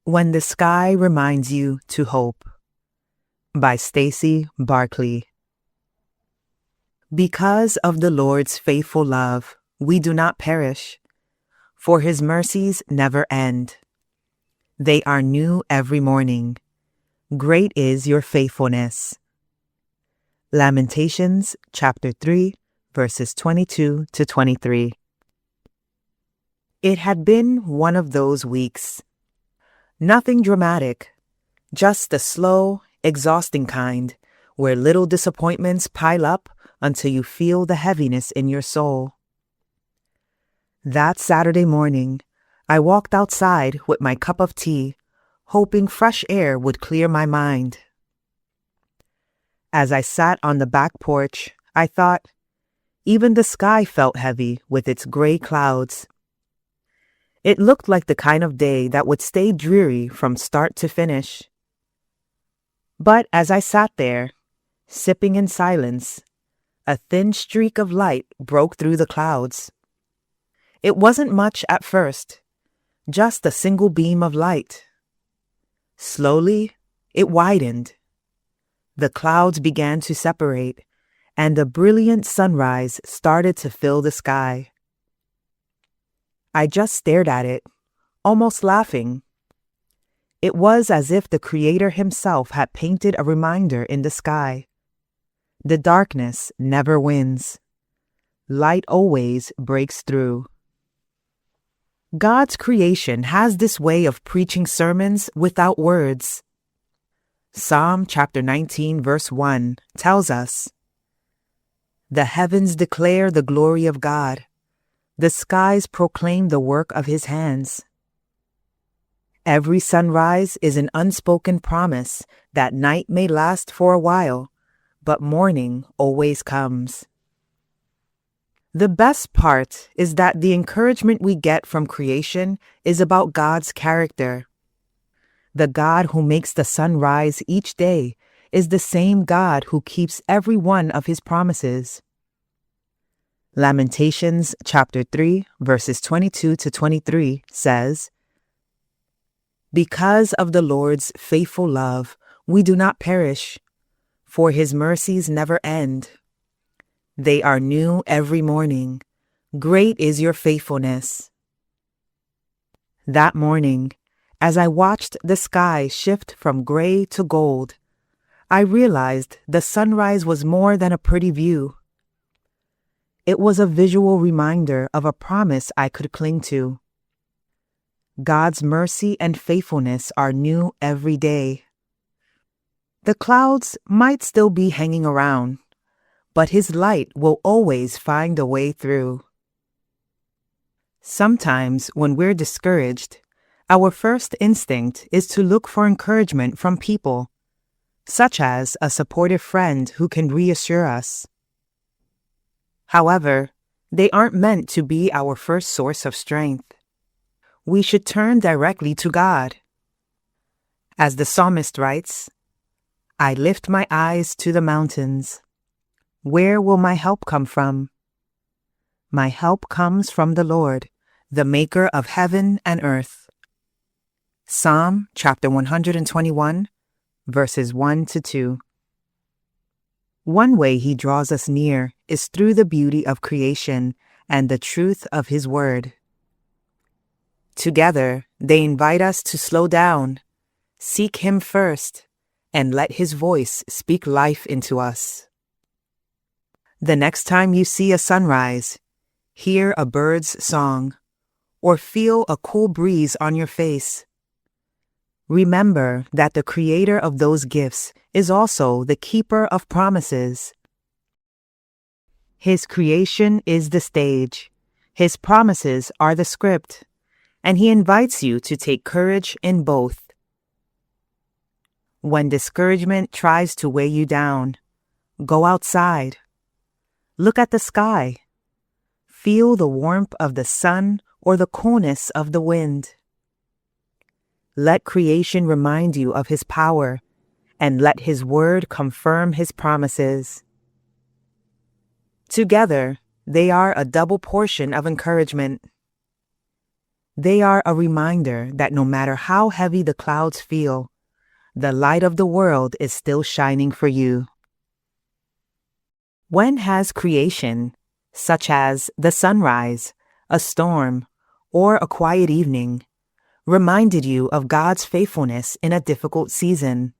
When the Sky Reminds You to Hope by Stacey Barkley. Because of the Lord's faithful love, we do not perish, for his mercies never end. They are new every morning. Great is your faithfulness. Lamentations chapter 3, verses 22 to 23. It had been one of those weeks. Nothing dramatic, just the slow, exhausting kind, where little disappointments pile up until you feel the heaviness in your soul. That Saturday morning, I walked outside with my cup of tea, hoping fresh air would clear my mind. As I sat on the back porch, I thought, even the sky felt heavy with its gray clouds. It looked like the kind of day that would stay dreary from start to finish. But as I sat there, sipping in silence, a thin streak of light broke through the clouds. It wasn't much at first, just a single beam of light. Slowly, it widened. The clouds began to separate, and a brilliant sunrise started to fill the sky. I just stared at it, almost laughing. It was as if the Creator himself had painted a reminder in the sky. The darkness never wins. Light always breaks through. God's creation has this way of preaching sermons without words. Psalm chapter 19, verse 1 tells us, "The heavens declare the glory of God. The skies proclaim the work of his hands." Every sunrise is an unspoken promise that night may last for a while, but morning always comes. The best part is that the encouragement we get from creation is about God's character. The God who makes the sun rise each day is the same God who keeps every one of his promises. Lamentations chapter 3, verses 22 to 23 says, "Because of the Lord's faithful love, we do not perish, for his mercies never end. They are new every morning. Great is your faithfulness." That morning, as I watched the sky shift from gray to gold, I realized the sunrise was more than a pretty view. It was a visual reminder of a promise I could cling to. God's mercy and faithfulness are new every day. The clouds might still be hanging around, but his light will always find a way through. Sometimes when we're discouraged, our first instinct is to look for encouragement from people, such as a supportive friend who can reassure us. However, they aren't meant to be our first source of strength. We should turn directly to God. As the psalmist writes, "I lift my eyes to the mountains. Where will my help come from? My help comes from the Lord, the maker of heaven and earth." Psalm chapter 121, verses 1 to 2. One way he draws us near is through the beauty of creation and the truth of his word. Together, they invite us to slow down, seek him first, and let his voice speak life into us. The next time you see a sunrise, hear a bird's song, or feel a cool breeze on your face, remember that the creator of those gifts is also the keeper of promises. His creation is the stage, his promises are the script, and he invites you to take courage in both. When discouragement tries to weigh you down, go outside. Look at the sky. Feel the warmth of the sun or the coolness of the wind. Let creation remind you of his power, and let his word confirm his promises. Together, they are a double portion of encouragement. They are a reminder that no matter how heavy the clouds feel, the light of the world is still shining for you. When has creation, such as the sunrise, a storm, or a quiet evening, reminded you of God's faithfulness in a difficult season?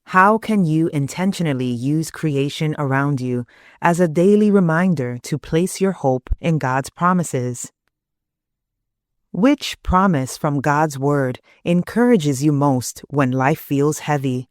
How can you intentionally use creation around you as a daily reminder to place your hope in God's promises? Which promise from God's Word encourages you most when life feels heavy?